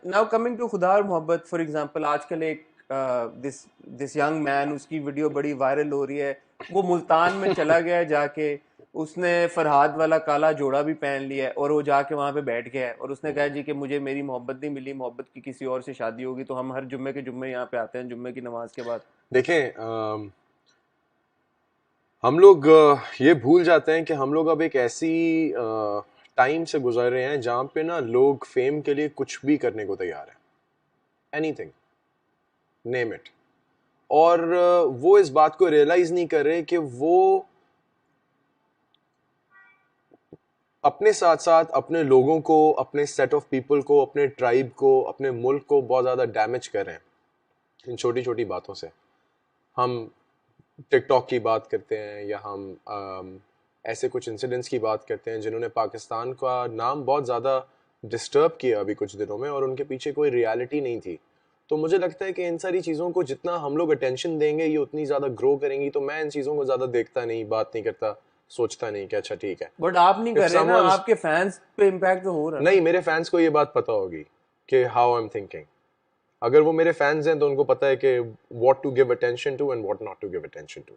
Now coming to खुदा और मोहब्बत, फॉर एग्जांपल आजकल एक दिस दिस यंग मैन, उसकी वीडियो बड़ी वायरल हो रही है। वो मुल्तान में चला गया है, जाके उसने फरहाद वाला काला जोड़ा भी पहन लिया है और वो जाके वहां पे बैठ गया है और उसने कहा जी कि मुझे मेरी मोहब्बत नहीं मिली, मोहब्बत की किसी और से शादी होगी, तो हम हर जुम्मे के जुम्मे यहाँ पे आते हैं जुम्मे की नमाज के बाद। देखें, हम लोग ये भूल जाते हैं कि हम लोग अब एक ऐसी टाइम से गुजर रहे हैं जहाँ पे ना लोग फेम के लिए कुछ भी करने को तैयार है। Anything, name it. और वो इस बात को रियलाइज नहीं कर रहे कि वो अपने साथ साथ अपने लोगों को, अपने सेट ऑफ पीपल को, अपने ट्राइब को, अपने मुल्क को बहुत ज़्यादा डैमेज कर रहे हैं इन छोटी छोटी बातों से। हम टिकटॉक की बात करते हैं या हम ऐसे कुछ इंसिडेंट्स की बात करते हैं जिन्होंने पाकिस्तान का नाम बहुत ज़्यादा डिस्टर्ब किया अभी कुछ दिनों में, और उनके पीछे कोई रियलिटी नहीं थी। तो मुझे लगता है कि इन सारी चीज़ों को जितना हम लोग अटेंशन देंगे ये उतनी ज़्यादा ग्रो करेंगी। तो मैं इन चीज़ों को ज़्यादा देखता नहीं, बात नहीं करता, सोचता नहीं कि अच्छा ठीक है। बट आप नहीं इफ कर रहे ना, समवन्स आपके फैंस पे इम्पैक्ट तो हो रहा है ना। नहीं, मेरे फैंस को ये बात पता होगी कि हाउ आई एम थिंकिंग। अगर वो मेरे फैंस हैं तो उनको पता है कि what to give attention to and what not to give attention to.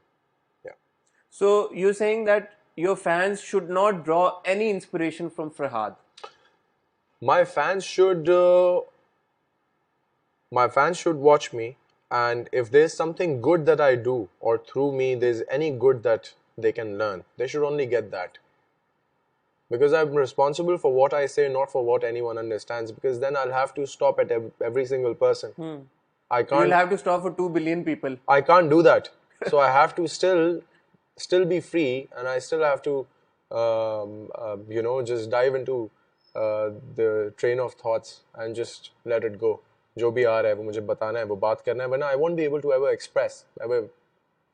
So you're saying that your fans should not draw any inspiration from Farhad. My fans should watch me, and if there's something good that I do or through me there's any good that they can learn, they should only get that. Because I'm responsible for what I say, not for what anyone understands, because then I'll have to stop at every single person. I You'll can't have to stop for 2 billion people. I can't do that. So I have to still be free, and I still have to just dive into the train of thoughts and just let it go. जो भी आ रहा है वो मुझे बताना है, वो बात करना है, वरना I won't be able to ever express, ever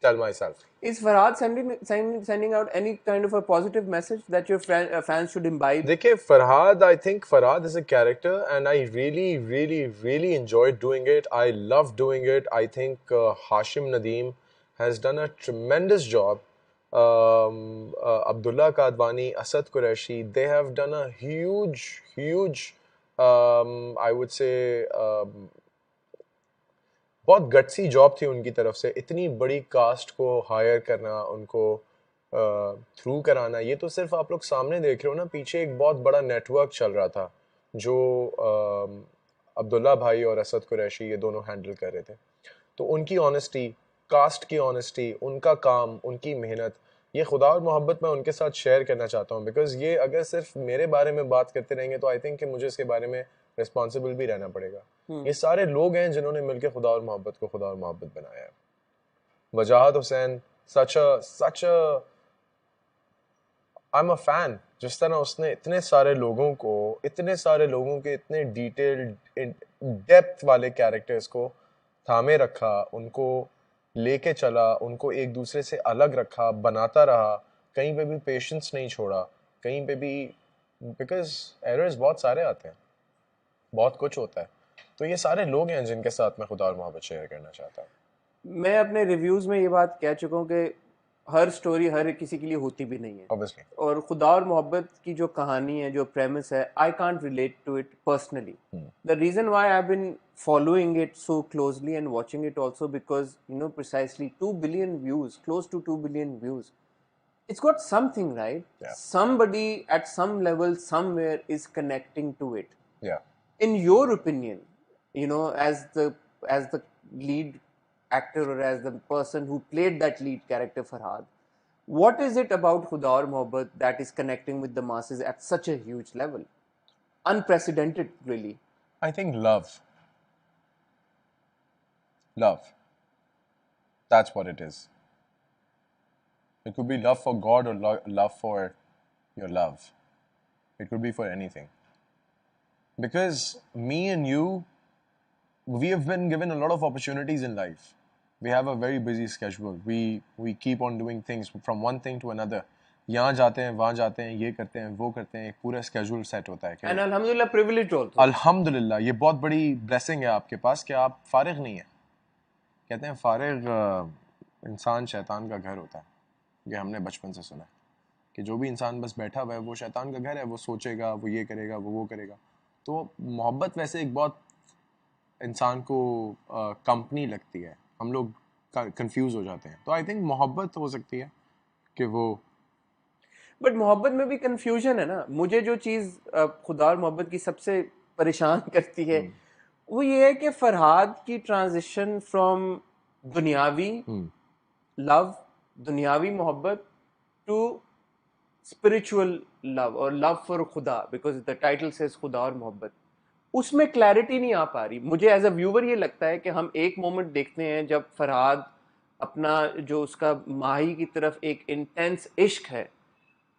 tell myself. Is Farhad sending out any kind of a positive message that your fans should imbibe? देखिए, Farhad, I think Farhad is a character and I really, really, really enjoyed doing it. I love doing it. I think Hashim Nadeem has done a tremendous job. Abdullah Kadwani, Asad Qureshi, they have done a huge, I would say, बहुत gutsy job थी उनकी तरफ से। इतनी बड़ी cast को higher करना, उनको थ्रू कराना, ये तो सिर्फ आप लोग सामने देख रहे हो ना, पीछे एक बहुत बड़ा नेटवर्क चल रहा था जो अब्दुल्ला भाई और असद कुरैशी ये दोनों हैंडल कर रहे थे। तो उनकी ऑनेस्टी, कास्ट की ऑनेस्टी, उनका काम, उनकी मेहनत, ये खुदा और मोहब्बत मैं उनके साथ शेयर करना चाहता हूँ। बिकॉज ये अगर सिर्फ मेरे बारे में बात करते रहेंगे तो आई थिंक कि मुझे इसके बारे में रिस्पॉन्सिबल भी रहना पड़ेगा। ये सारे लोग हैं जिन्होंने मिलकर खुदा और मोहब्बत को खुदा और मोहब्बत बनाया है। वजाहत हुसैन, सच अ आई एम अ फैन। जिस तरह उसने इतने सारे लोगों के इतने डिटेल्ड डेप्थ वाले कैरेक्टर्स को थामे रखा, उनको लेके चला, उनको एक दूसरे से अलग रखा, बनाता रहा, कहीं पे भी पेशेंस नहीं छोड़ा, कहीं पे भी, बिकॉज एरर्स बहुत सारे आते हैं, बहुत कुछ होता है। तो ये सारे लोग हैं जिनके साथ मैं खुदा और मोहब्बत शेयर करना चाहता हूँ। मैं अपने रिव्यूज में ये बात कह चुका हूँ कि हर स्टोरी हर किसी के लिए होती भी नहीं है। ऑब्वियसली। और खुदा और मोहब्बत की जो कहानी है, जो प्रेमिस है, I can't relate to it personally. The reason why I have been following it so closely and watching it also because precisely 2 billion views, close to 2 billion views, it's got something, right? Yeah. Somebody at some level somewhere is connecting to it. Yeah. In your opinion, as the lead actor or as the person who played that lead character, Farhad, what is it about Khuda aur Mohabbat that is connecting with the masses at such a huge level? Unprecedented, really. I think love. That's what it is. It could be love for God or love for your love. It could be for anything. Because me and you, we have been given a lot of opportunities in life. We have a very busy schedule. We keep on doing things from one thing to another. यहाँ जाते हैं, वहाँ जाते हैं, ये करते हैं, वो करते हैं, एक पूरा schedule set होता है। And alhamdulillah, privileged also. अल्हम्दुलिल्लाह, ये बहुत बड़ी blessing है आपके पास कि आप फारिग नहीं है। कहते हैं फारिग इंसान शैतान का घर होता है। ये हमने बचपन से सुना है कि जो भी इंसान बस बैठा हुआ है वो शैतान का घर है। वो सोचेगा, वो ये करेगा, वो करेगा। तो मोहब्बत वैसे एक बहुत इंसान को कंपनी लगती है, हम लोग कंफ्यूज हो जाते हैं, तो आई थिंक मोहब्बत हो सकती है कि वो बट मोहब्बत में भी कंफ्यूजन है ना। मुझे जो चीज खुदा और मोहब्बत की सबसे परेशान करती है वो ये है कि फरहाद की ट्रांजिशन फ्रॉम दुनियावी लव, दुनियावी मोहब्बत, टू स्पिरिचुअल लव और लव फॉर खुदा, बिकॉज द टाइटल सेज खुदा और मोहब्बत, उसमें क्लैरिटी नहीं आ पा रही। मुझे एज अ व्यूवर ये लगता है कि हम एक मोमेंट देखते हैं जब फरहाद अपना जो उसका माही की तरफ एक इंटेंस इश्क है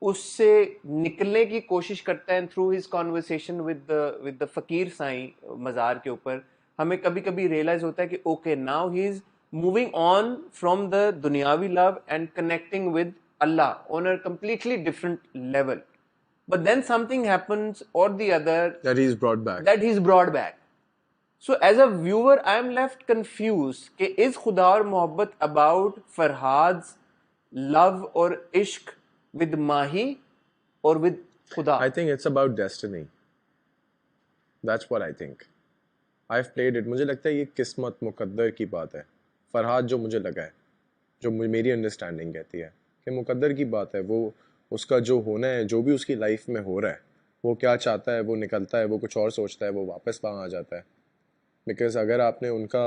उससे निकलने की कोशिश करता है through his conversation with the fakir Sai मज़ार के ऊपर। हमें कभी कभी रियलाइज होता है कि okay now he is moving on from the दुनियावी love and connecting with Allah on a completely different level, but then something happens or the other that he's brought back. that he's brought back. So as a viewer I am left confused कि is खुदा और मोहब्बत about फरहाद्स love और इश्क with Mahi or with खुदा? I think it's about destiny. That's what I think. I've played it. मुझे लगता है ये किस्मत मुकद्दर की बात है। फरहाद जो मुझे लगा है, जो मेरी अंडरस्टैंडिंग कहती है कि मुकद्दर की बात है, वो उसका जो होना है, जो भी उसकी लाइफ में हो रहा है, वो क्या चाहता है वो निकलता है, वो कुछ और सोचता है, वो वापस वहाँ आ जाता है। बिकॉज अगर आपने उनका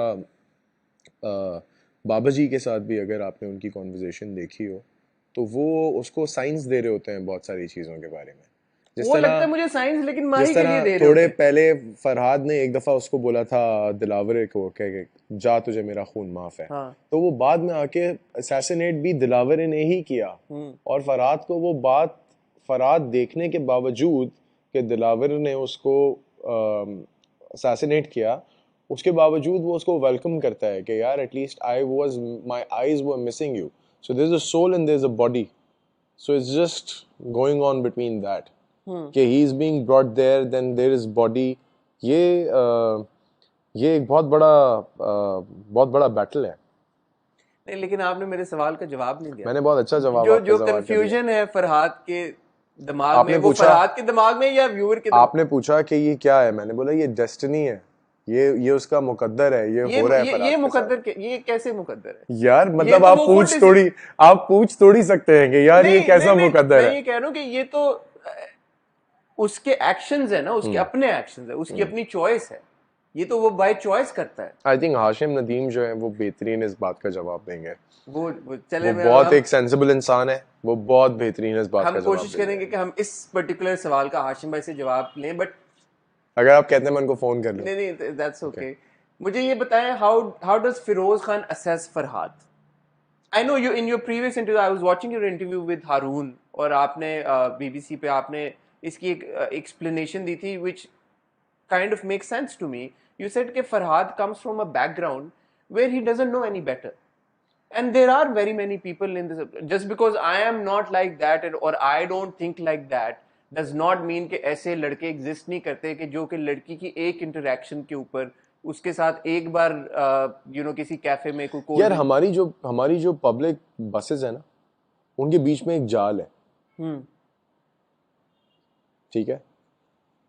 बाबा जी के साथ भी अगर आपने उनकी कॉन्वर्जेशन देखी हो तो वो उसको साइंस दे रहे होते हैं बहुत सारी चीज़ों के बारे में। जिस वो लगता है तरह मुझे साइंस, लेकिन जिस माही के लिए तरह दे रहे थोड़े होते हैं। पहले फरहाद ने एक दफ़ा उसको बोला था दिलावरे को कि जा तुझे मेरा खून माफ़ है, हाँ। तो वो बाद में आके असैसिनेट भी दिलावरे ने ही किया। और फरहाद को वो बात, फरहाद देखने के बावजूद कि दिलावरे ने उसको असैसिनेट किया, उसके बावजूद वो उसको वेलकम करता है कि यार at least I was, my eyes were missing you, so there is a soul and there is a body, so it's just going on between that कि he is being brought there, then there is body. ये एक बहुत बड़ा battle है। नहीं, लेकिन आपने मेरे सवाल का जवाब नहीं दिया। मैंने बहुत अच्छा जवाब जो आपके जो सवाल का दिया। कंफ्यूजन है फरहाद के दिमाग आपने में, वो पूछा- फरहाद के दिमाग में या व्यूअर के दिमाग? आपने पूछा कि ये क्या है, मैंने बोला ये डेस्टिनी है, ये उसका मुकद्दर है, ये हो रहा है फरहाद ये के मुकद्दर के, ये कैसे मुकद्दर है? यार ये मतलब तो आप वो पूछ खुद थोड़ी आप पूछ थोड़ी सकते हैं कि यार ये कैसा मुकद्दर मैं है। ये कह रहा हूँ कि ये तो उसके एक्शंस है ना, उसके अपने एक्शंस है, उसकी अपनी चॉइस है, ये तो वो बाय चॉइस करता है। आई थिंक हाशिम नदीम जो है वो बेहतरीन इस बात का जवाब देंगे। वो चले, वो बहुत एक सेंसिबल इंसान है, वो बहुत बेहतरीन इस बात का हम जवाब कोशिश देंगे। करेंगे कि हम इस पर्टिकुलर सवाल का हाशिम भाई से जवाब लें, बट अगर आप कहते हैं मैं उनको फोन कर लूं। नहीं, दैट्स ओके। मुझे ये बताएं, how does Firoz Khan assess Farhad? I know you in your previous interview, I was watching your interview with Haroon, और आपने बीबीसी पे आपने इसकी एक एक्सप्लेनेशन दी थी which kind of makes sense to me. You said that Farhad comes from a background where he doesn't know any better. And there are very many people in this. Just because I am not like that or I don't think like that does not mean कि ऐसे लड़के exist नहीं करते कि जो कि लड़की की एक interaction के ऊपर उसके साथ एक बार किसी कैफे में कोई यार हमारी जो पब्लिक बसेस है ना, उनके बीच में एक जाल है। ठीक है,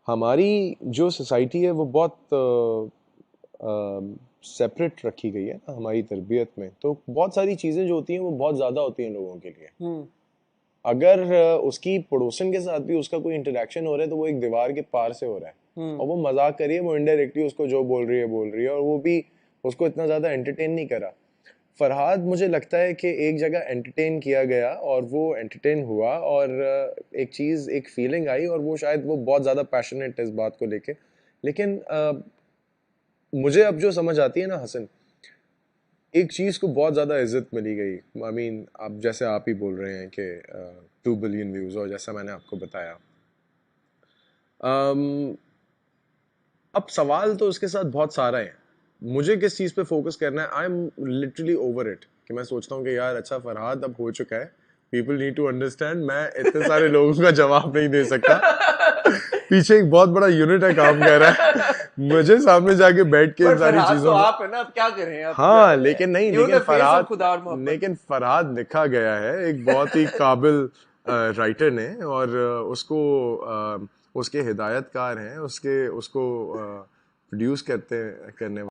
हमारी जो सोसाइटी है वो बहुत सेपरेट रखी गई है ना हमारी तरबियत में, तो बहुत सारी चीज़ें जो होती हैं वो बहुत ज़्यादा होती हैं लोगों के लिए। अगर उसकी पड़ोसन के साथ भी उसका कोई इंटरेक्शन हो रहा है तो वो एक दीवार के पार से हो रहा है, और वो मजाक करिए, वो इनडायरेक्टली उसको जो बोल रही है, और वो भी उसको इतना ज़्यादा एंटरटेन नहीं करा। फरहाद मुझे लगता है कि एक जगह एंटरटेन किया गया और वो एंटरटेन हुआ, और एक चीज़, एक फीलिंग आई, और वो शायद वो बहुत ज़्यादा पैशनेट है इस बात को लेके। लेकिन मुझे अब जो समझ आती है ना हसन, एक चीज़ को बहुत ज़्यादा इज्जत मिली गई। आई मीन अब जैसे आप ही बोल रहे हैं कि 2 बिलियन व्यूज़, और जैसा मैंने आपको बताया, अब सवाल तो उसके साथ बहुत सारा है। मुझे किस चीज़ पे फोकस करना है, I am literally over it, कि मैं सोचता हूँ कि यार अच्छा फरहाद अब हो चुका है, पीपल नीड टू अंडरस्टैंड, मैं इतने सारे लोगों का जवाब नहीं दे सकता। पीछे एक बहुत बड़ा यूनिट है काम कर रहा है, मुझे सामने जाके बैठ के इन सारी चीजों तो आप है ना, अब क्या करें आप? हाँ, लेकिन नहीं, लेकिन फरहाद लिखा गया है एक बहुत ही काबिल राइटर ने, और उसको उसके हिदायतकार हैं, उसको प्रोड्यूस करने